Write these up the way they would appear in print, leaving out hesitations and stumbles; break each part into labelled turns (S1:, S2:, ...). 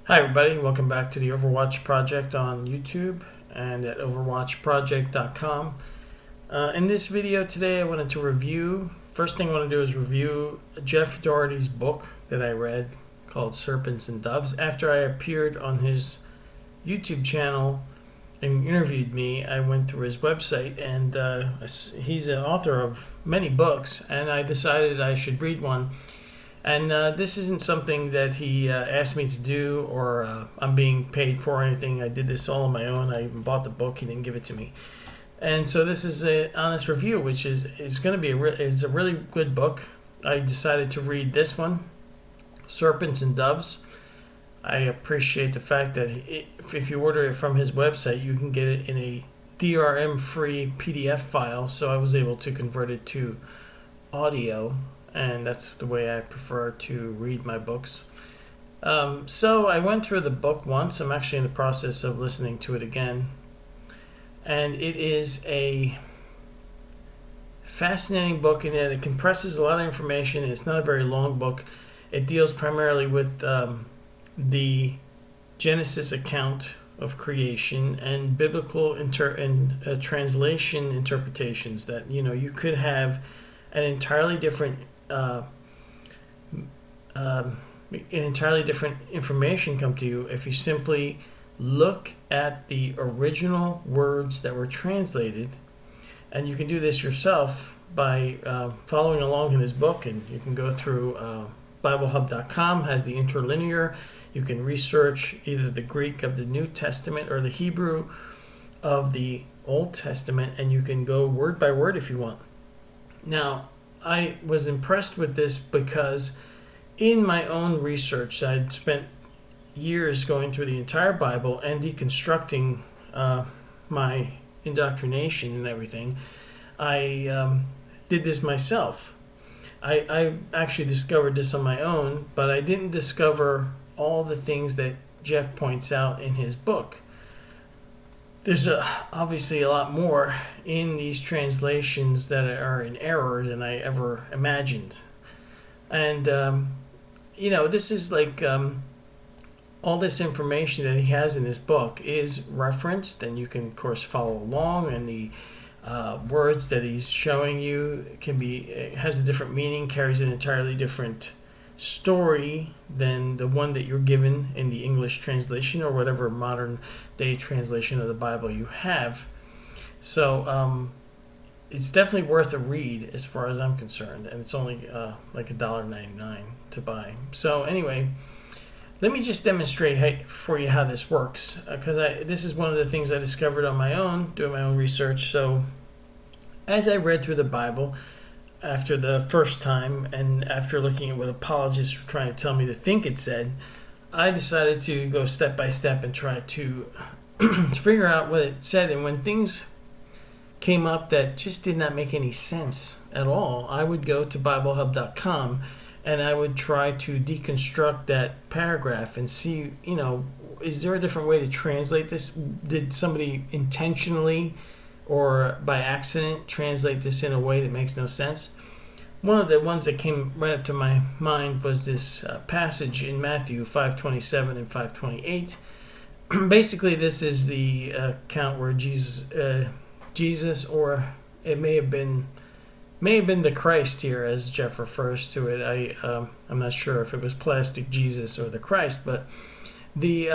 S1: Hi everybody, welcome back to the Overwatch Project on YouTube and at overwatchproject.com. In this video today I wanted to review, first thing I want to do is review Jeff Daugherty's book that I read called Serpents and Doves. After I appeared on his YouTube channel and interviewed me, I went through his website and he's an author of many books and I decided I should read one. And this isn't something that he asked me to do or I'm being paid for or anything. I did this all on my own. I even bought the book. He didn't give it to me. And so this is an honest review, which is going to be it's a really good book. I decided to read this one, Serpents and Doves. I appreciate the fact that if you order it from his website, you can get it in a DRM-free PDF file. So I was able to convert it to audio. And that's the way I prefer to read my books. So I went through the book once. I'm actually in the process of listening to it again. And it is a fascinating book in that it compresses a lot of information. It's not a very long book. It deals primarily with the Genesis account of creation and biblical translation interpretations that, you could have an entirely different information come to you if you simply look at the original words that were translated. And you can do this yourself by following along in his book, and you can go through BibleHub.com has the interlinear. You can research either the Greek of the New Testament or the Hebrew of the Old Testament, and you can go word by word if you want. Now, I was impressed with this because in my own research, I'd spent years going through the entire Bible and deconstructing my indoctrination and everything. I did this myself. I actually discovered this on my own, but I didn't discover all the things that Jeff points out in his book. There's obviously a lot more in these translations that are in error than I ever imagined. And, this is like all this information that he has in his book is referenced, and you can, of course, follow along. And the words that he's showing you has a different meaning, carries an entirely different story than the one that you're given in the English translation or whatever modern day translation of the Bible you have. So it's definitely worth a read as far as I'm concerned, and it's only like $1.99 to buy. So anyway, let me just demonstrate for you how this works, because this is one of the things I discovered on my own, doing my own research. So as I read through the Bible after the first time, and after looking at what apologists were trying to tell me to think it said, I decided to go step by step and try to figure out what it said. And when things came up that just did not make any sense at all, I would go to BibleHub.com and I would try to deconstruct that paragraph and see, is there a different way to translate this? Did somebody intentionally or by accident translate this in a way that makes no sense? One of the ones that came right up to my mind was this passage in Matthew 5:27 and 5:28. Basically, this is the account where Jesus, or it may have been the Christ here, as Jeff refers to it. I'm not sure if it was plastic Jesus or the Christ, but the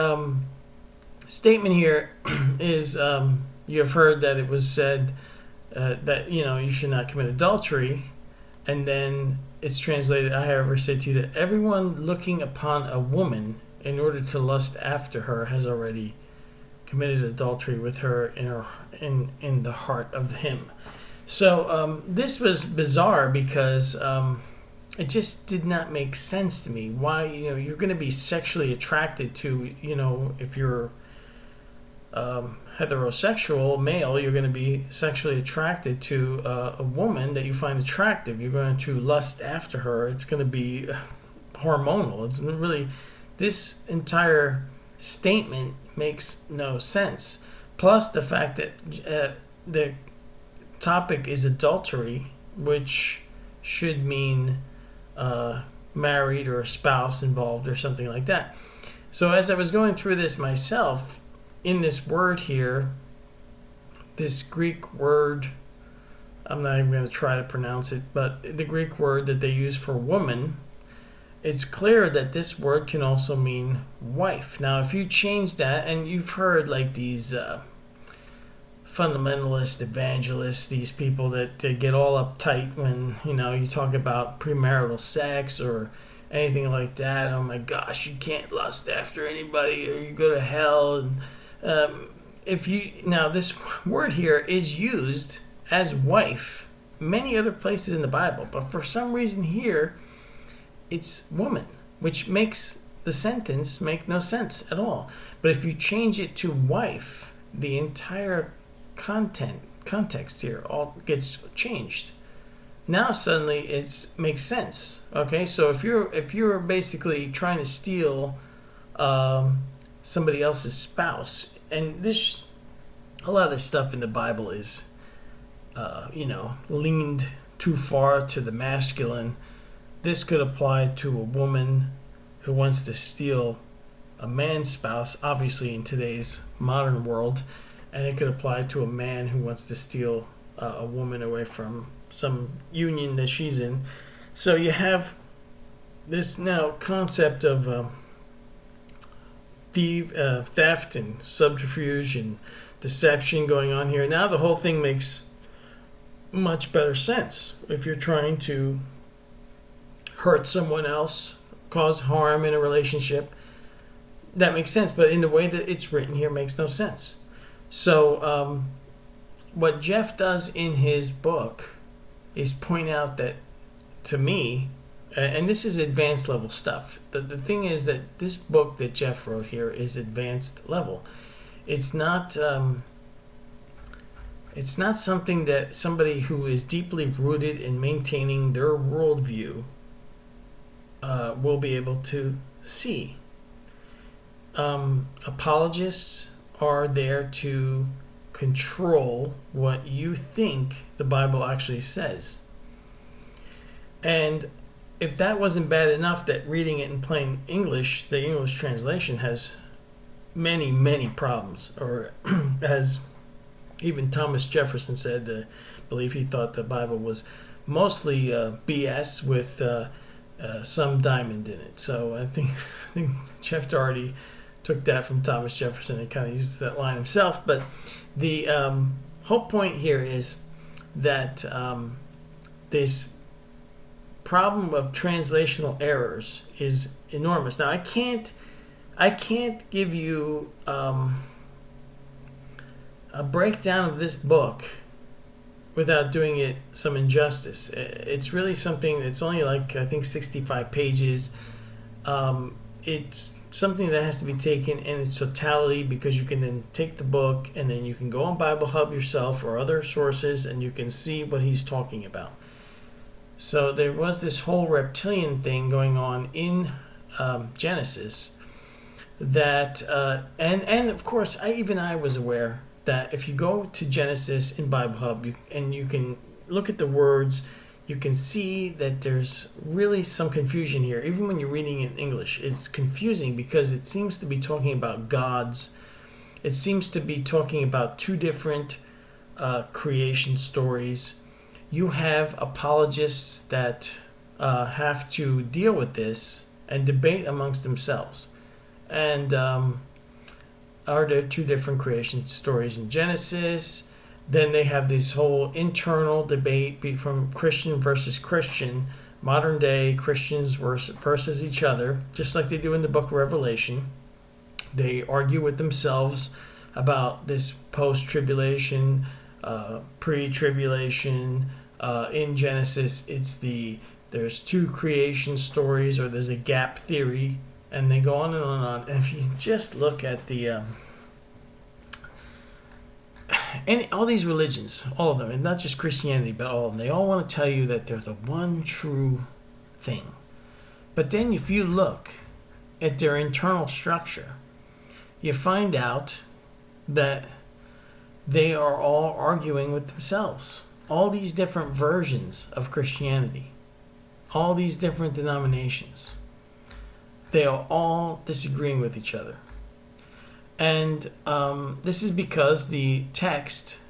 S1: statement here is. You have heard that it was said that, you should not commit adultery. And then it's translated, I however say to you that everyone looking upon a woman in order to lust after her has already committed adultery with her in the heart of him. So this was bizarre because it just did not make sense to me. Why, you're going to be sexually attracted to, if you're heterosexual male, you're going to be sexually attracted to a woman that you find attractive. You're going to lust after her. It's going to be hormonal. It's really, this entire statement makes no sense. Plus the fact that the topic is adultery, which should mean married or a spouse involved or something like that. So as I was going through this myself, in this word here, this Greek word, I'm not even going to try to pronounce it, but the Greek word that they use for woman, it's clear that this word can also mean wife. Now, if you change that, and you've heard like these fundamentalist evangelists, these people that get all uptight when, you talk about premarital sex or anything like that. Oh my gosh, you can't lust after anybody or you go to hell. And now this word here is used as wife many other places in the Bible, but for some reason here it's woman, which makes the sentence make no sense at all. But if you change it to wife, the entire context here all gets changed. Now suddenly it makes sense. Okay, so if you're basically trying to steal somebody else's spouse, and a lot of this stuff in the Bible is leaned too far to the masculine. This could apply to a woman who wants to steal a man's spouse, obviously in today's modern world, and it could apply to a man who wants to steal a woman away from some union that she's in. So you have this now concept of theft and subterfuge and deception going on here. Now the whole thing makes much better sense. If you're trying to hurt someone else, cause harm in a relationship, that makes sense. But in the way that it's written here makes no sense. So what Jeff does in his book is point out that, to me, and this is advanced level stuff. The thing is that this book that Jeff wrote here is advanced level. It's not something that somebody who is deeply rooted in maintaining their worldview will be able to see. Apologists are there to control what you think the Bible actually says. And if that wasn't bad enough that reading it in plain English, the English translation has many, many problems. Or as even Thomas Jefferson said, I believe he thought the Bible was mostly BS with some diamond in it. So I think Jeff Daugherty took that from Thomas Jefferson and kind of used that line himself. But the whole point here is that this problem of translational errors is enormous. Now I can't give you a breakdown of this book without doing it some injustice. It's really something that's only like, I think, 65 pages. It's something that has to be taken in its totality, because you can then take the book and then you can go on Bible Hub yourself or other sources and you can see what he's talking about. So there was this whole reptilian thing going on in Genesis that, and of course, I was aware that if you go to Genesis in Bible Hub and you can look at the words, you can see that there's really some confusion here. Even when you're reading in English, it's confusing because it seems to be talking about gods. It seems to be talking about two different creation stories. You have apologists that have to deal with this and debate amongst themselves. And are there two different creation stories in Genesis? Then they have this whole internal debate from Christian versus Christian, modern day Christians versus each other, just like they do in the book of Revelation. They argue with themselves about this post-tribulation, pre-tribulation. In Genesis, there's two creation stories, or there's a gap theory, and they go on and on and on. And if you just look at all these religions, all of them, and not just Christianity, but all of them, they all want to tell you that they're the one true thing. But then if you look at their internal structure, you find out that they are all arguing with themselves. All these different versions of Christianity, all these different denominations. they are all disagreeing with each other. And this is because the text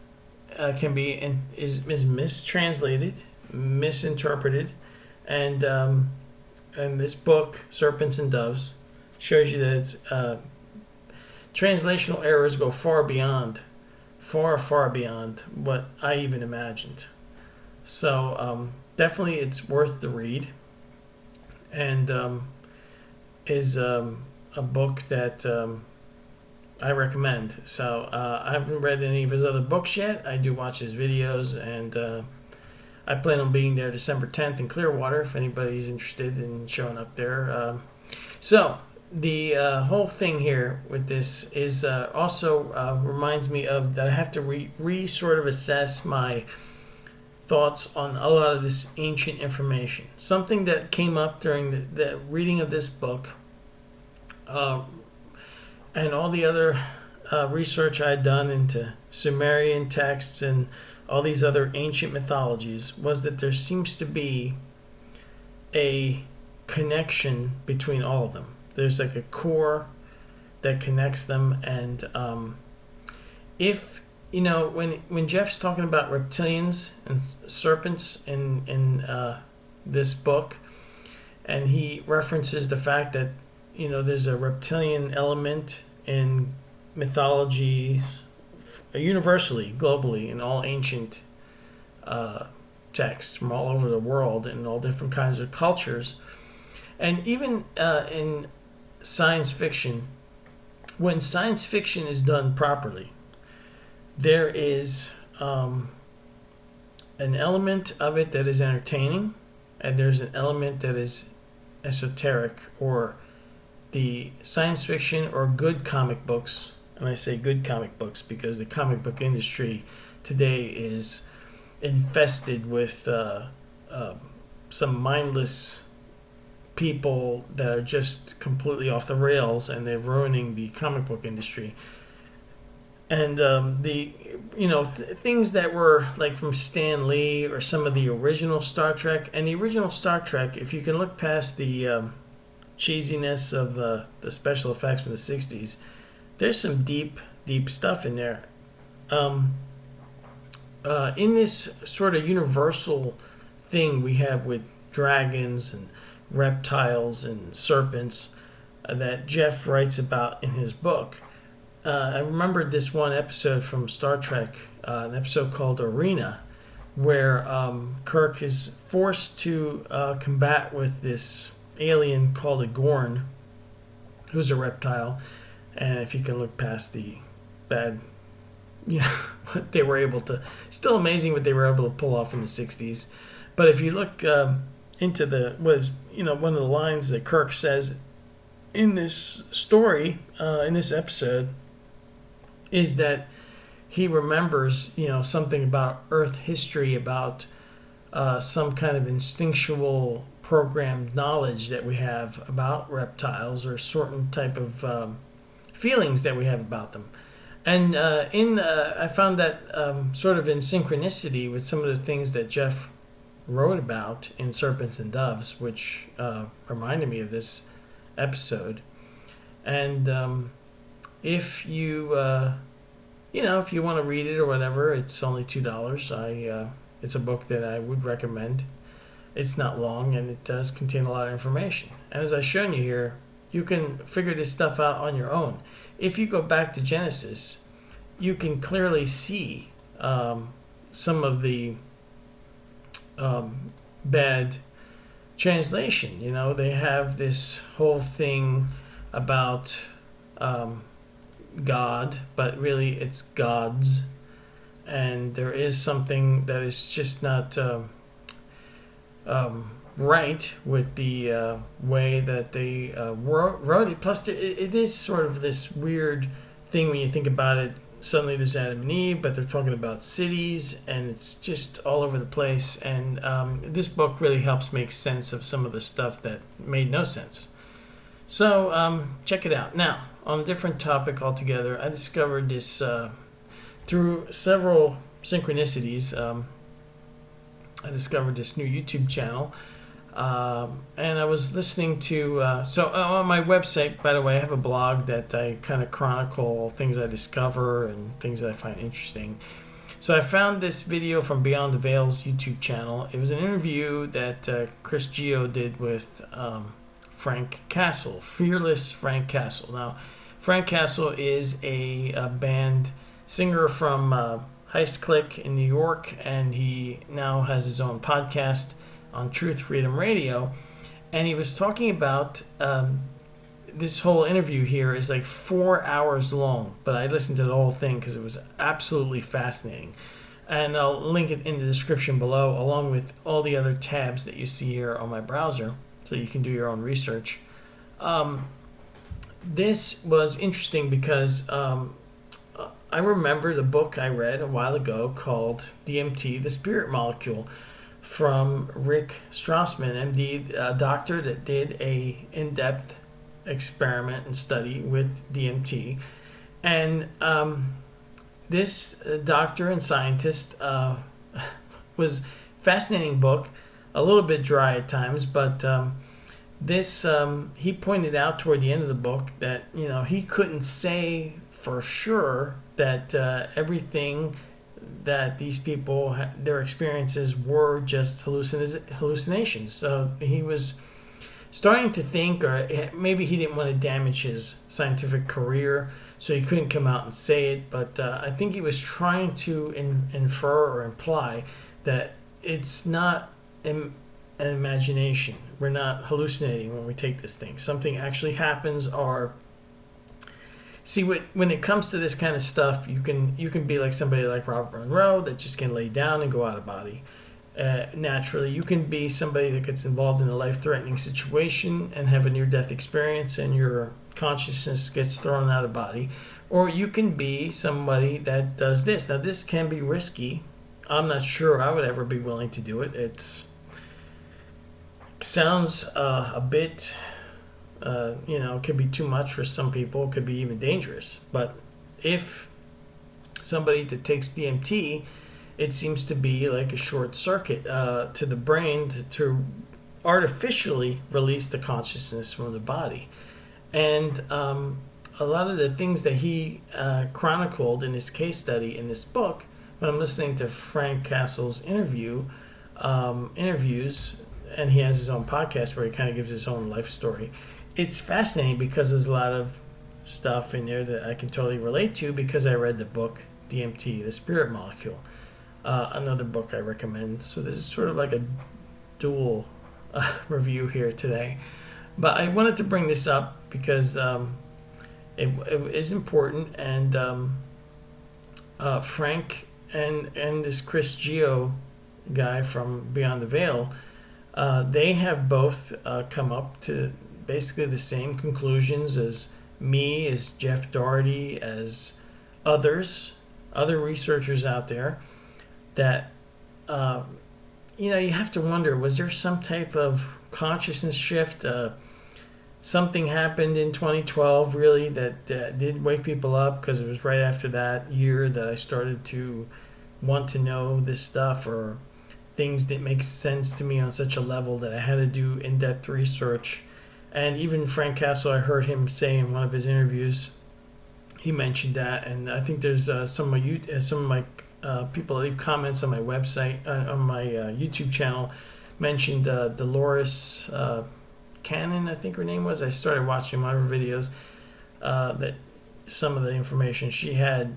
S1: is mistranslated, misinterpreted, and this book, Serpents and Doves, shows you that it's translational errors go far beyond what I even imagined. So definitely, it's worth the read, and is a book that I recommend. So I haven't read any of his other books yet. I do watch his videos, and I plan on being there December 10th in Clearwater if anybody's interested in showing up there. So the whole thing here with this is also reminds me of that I have to sort of assess my thoughts on a lot of this ancient information. Something that came up during the reading of this book and all the other research I had done into Sumerian texts and all these other ancient mythologies was that there seems to be a connection between all of them. There's like a core that connects them, and if when Jeff's talking about reptilians and serpents in this book, and he references the fact that there's a reptilian element in mythologies universally, globally, in all ancient texts from all over the world and all different kinds of cultures, and even in science fiction. When science fiction is done properly, there is an element of it that is entertaining, and there's an element that is esoteric, or the science fiction or good comic books. And I say good comic books because the comic book industry today is infested with some mindless people that are just completely off the rails, and they're ruining the comic book industry. And things that were like from Stan Lee or some of the original Star Trek. And the original Star Trek, if you can look past the cheesiness of the special effects from the 60s, there's some deep stuff in there. In this sort of universal thing we have with dragons and reptiles and serpents that Jeff writes about in his book, I remembered this one episode from Star Trek, an episode called Arena, where Kirk is forced to combat with this alien called a Gorn, who's a reptile. And if you can look past the bad, what they were able to, still amazing what they were able to pull off in the 60s. But if you look into one of the lines that Kirk says in this story, in this episode, is that he remembers, something about Earth history, about some kind of instinctual programmed knowledge that we have about reptiles, or certain type of feelings that we have about them. And I found that sort of in synchronicity with some of the things that Jeff wrote about in Serpents and Doves, which reminded me of this episode. And if you if you want to read it or whatever, it's only $2. It's a book that I would recommend. It's not long, and it does contain a lot of information. And as I've shown you here, you can figure this stuff out on your own. If you go back to Genesis, you can clearly see some of the bad translation. They have this whole thing about God, but really it's gods. And there is something that is just not right with the way that they wrote it. Plus, it is sort of this weird thing when you think about it. Suddenly there's Adam and Eve, but they're talking about cities, and it's just all over the place. And this book really helps make sense of some of the stuff that made no sense. So check it out. Now, on a different topic altogether, I discovered this through several synchronicities. I discovered this new YouTube channel. And I was listening to, on my website, by the way, I have a blog that I kind of chronicle things I discover and things that I find interesting. So I found this video from Beyond the Veil's YouTube channel. It was an interview that Chris Geo did with Frank Castle, Fearless Frank Castle. Now, Frank Castle is a band singer from Heist Click in New York, and he now has his own podcast on Truth Freedom Radio. And he was talking about this whole interview here is like 4 hours long, but I listened to the whole thing because it was absolutely fascinating. And I'll link it in the description below, along with all the other tabs that you see here on my browser, so you can do your own research. This was interesting because I remember the book I read a while ago called DMT, The Spirit Molecule, from Rick Strassman, MD, a doctor that did a in-depth experiment and study with DMT. And this doctor and scientist was fascinating book, a little bit dry at times, but he pointed out toward the end of the book that he couldn't say for sure that everything that these people, their experiences were just hallucinations. So he was starting to think, or maybe he didn't want to damage his scientific career, so he couldn't come out and say it, but I think he was trying to infer or imply that it's not an imagination. We're not hallucinating when we take this thing. Something actually happens, or see, when it comes to this kind of stuff, you can be like somebody like Robert Monroe that just can lay down and go out of body naturally. You can be somebody that gets involved in a life-threatening situation and have a near-death experience, and your consciousness gets thrown out of body. Or you can be somebody that does this. Now, this can be risky. I'm not sure I would ever be willing to do it. It sounds a bit... it could be too much for some people. It could be even dangerous. But if somebody that takes DMT, it seems to be like a short circuit to the brain to artificially release the consciousness from the body. And a lot of the things that he chronicled in his case study in this book, when I'm listening to Frank Castle's interviews, and he has his own podcast where he kind of gives his own life story. It's fascinating because there's a lot of stuff in there that I can totally relate to because I read the book DMT, The Spirit Molecule, another book I recommend. So this is sort of like a dual review here today. But I wanted to bring this up because it is important, and Frank and this Chris Geo guy from Beyond the Veil, they have both come up to basically the same conclusions as me, as Jeff Daugherty, as other researchers out there, that you have to wonder, was there some type of consciousness shift? Something happened in 2012 really that did wake people up, because it was right after that year that I started to want to know this stuff, or things didn't make sense to me on such a level that I had to do in-depth research. And even Frank Castle, I heard him say in one of his interviews, he mentioned that. And I think there's some of my people that leave comments on my website, on my YouTube channel, mentioned Dolores Cannon, I think her name was. I started watching one of her videos, that some of the information she had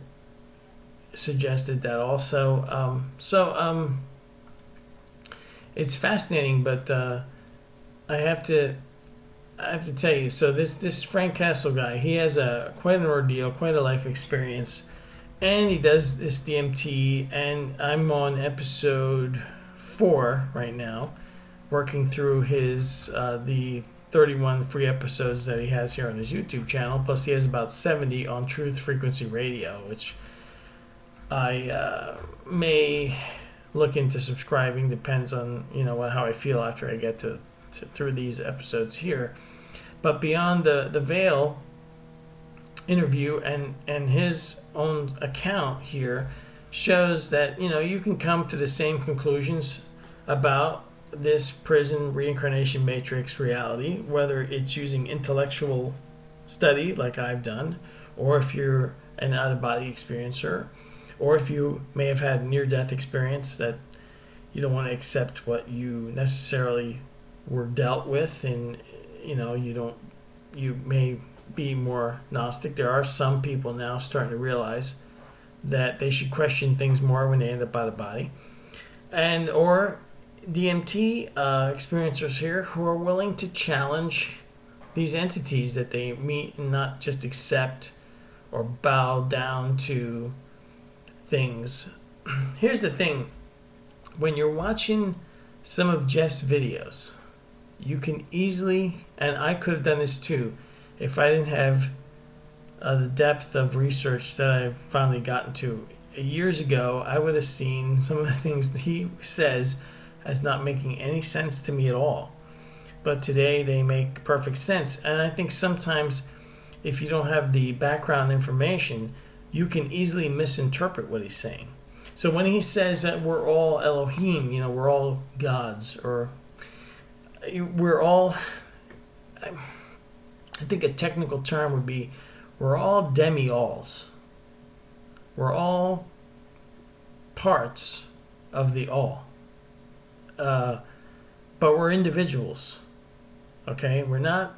S1: suggested that also. It's fascinating, but I have to tell you. So this Frank Castle guy, he has quite an ordeal, quite a life experience, and he does this DMT. And I'm on episode 4 right now, working through his the 31 free episodes that he has here on his YouTube channel. Plus, he has about 70 on Truth Frequency Radio, which I may look into subscribing. Depends on how I feel after I get to through these episodes here. But Beyond the Veil interview and his own account here shows that you can come to the same conclusions about this prison reincarnation matrix reality, whether it's using intellectual study like I've done, or if you're an out-of-body experiencer, or if you may have had near-death experience that you don't want to accept what you necessarily were dealt with, and you may be more Gnostic. There are some people now starting to realize that they should question things more when they end up out of body, and or DMT experiencers here who are willing to challenge these entities that they meet and not just accept or bow down to things. Here's the thing. When you're watching some of Jeff's videos, you can easily, and I could have done this too, if I didn't have the depth of research that I've finally gotten to. Years ago, I would have seen some of the things that he says as not making any sense to me at all. But today they make perfect sense. And I think sometimes if you don't have the background information, you can easily misinterpret what he's saying. So when he says that we're all Elohim, we're all gods, or we're all, I think a technical term would be, we're all demi-alls. We're all parts of the all. But we're individuals. Okay? We're not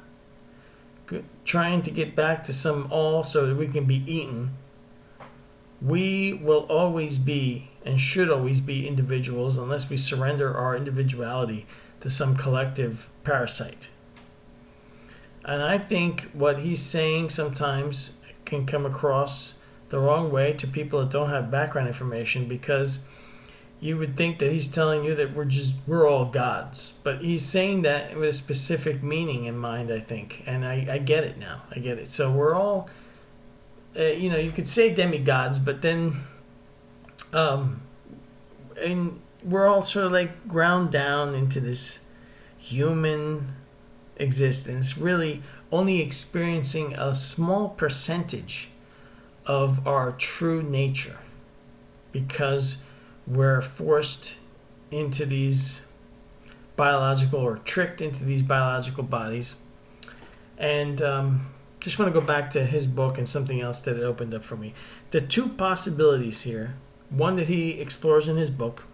S1: trying to get back to some all so that we can be eaten. We will always be and should always be individuals unless we surrender our individuality to some collective parasite. And I think what he's saying sometimes can come across the wrong way to people that don't have background information, because you would think that he's telling you that we're all gods. But he's saying that with a specific meaning in mind, I think. And I get it now. I get it. So we're all, you could say demigods, but then and we're all sort of like ground down into this human existence, really only experiencing a small percentage of our true nature, because we're forced into these biological, or tricked into these biological bodies. And just want to go back to his book and something else that it opened up for me. The two possibilities here, one that he explores in his book,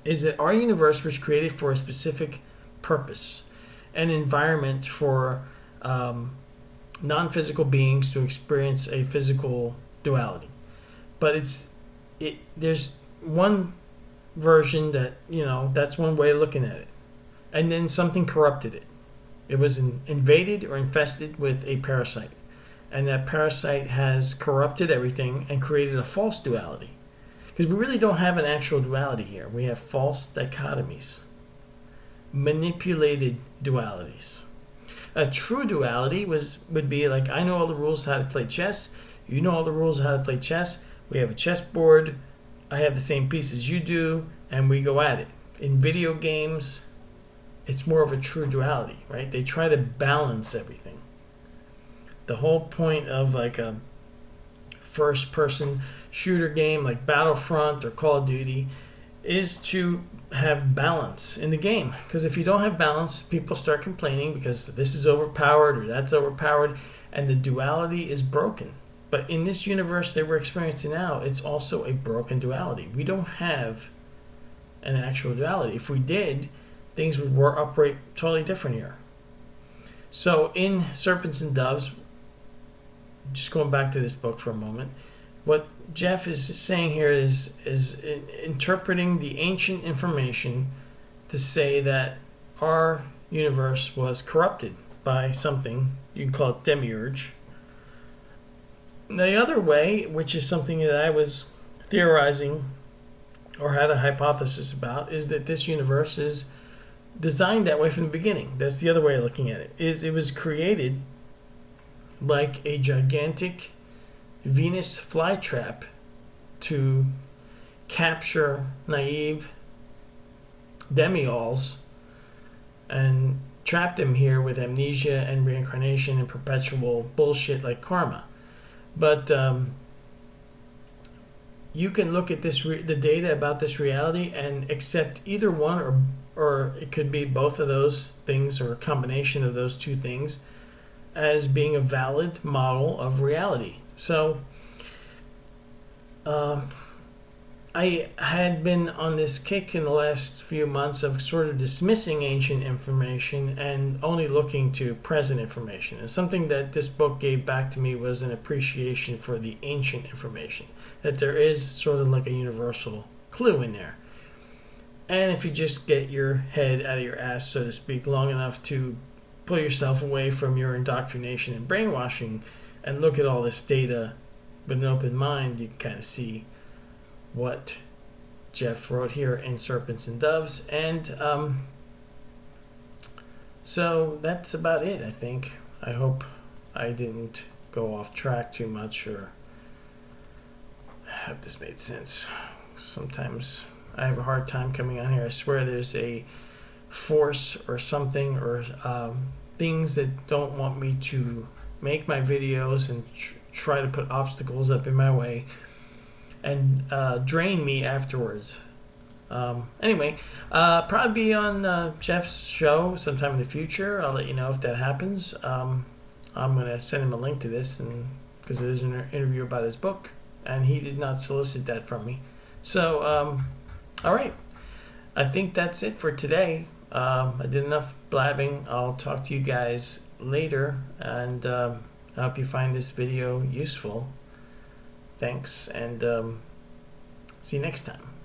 S1: is that our universe was created for a specific purpose, an environment for non-physical beings to experience a physical duality. But there's one version that, that's one way of looking at it. And then something corrupted it. It was invaded or infested with a parasite. And that parasite has corrupted everything and created a false duality. Because we really don't have an actual duality here. We have false dichotomies. Manipulated dualities. A true duality would be like, I know all the rules how to play chess. You know all the rules how to play chess. We have a chessboard. I have the same pieces you do, and we go at it. In video games, it's more of a true duality, right? They try to balance everything. The whole point of like a first-person shooter game like Battlefront or Call of Duty is to have balance in the game. Because if you don't have balance, people start complaining because this is overpowered or that's overpowered, and the duality is broken. But in this universe that we're experiencing now, it's also a broken duality. We don't have an actual duality. If we did, things would operate totally different here. So in Serpents and Doves, just going back to this book for a moment, what Jeff is saying here is interpreting the ancient information to say that our universe was corrupted by something, you can call it demiurge. The other way, which is something that I was theorizing or had a hypothesis about, is that this universe is designed that way from the beginning. That's the other way of looking at it. It was created like a gigantic Venus flytrap to capture naive demi-alls and trap them here with amnesia and reincarnation and perpetual bullshit like karma. But you can look at the data about this reality and accept either one or it could be both of those things or a combination of those two things as being a valid model of reality. So I had been on this kick in the last few months of sort of dismissing ancient information and only looking to present information. And something that this book gave back to me was an appreciation for the ancient information, that there is sort of like a universal clue in there. And if you just get your head out of your ass, so to speak, long enough to pull yourself away from your indoctrination and brainwashing and look at all this data with an open mind, you can kind of see what Jeff wrote here in Serpents and Doves. And so that's about it, I think. I hope I didn't go off track too much, or I hope this made sense. Sometimes I have a hard time coming on here. I swear there's a force or something, or things that don't want me to make my videos and try to put obstacles up in my way and drain me afterwards. Anyway, probably be on Jeff's show sometime in the future. I'll let you know if that happens. I'm going to send him a link to this, and because it is an interview about his book, and he did not solicit that from me. So, all right. I think that's it for today. I did enough blabbing. I'll talk to you guys later, and I hope you find this video useful. Thanks, and see you next time.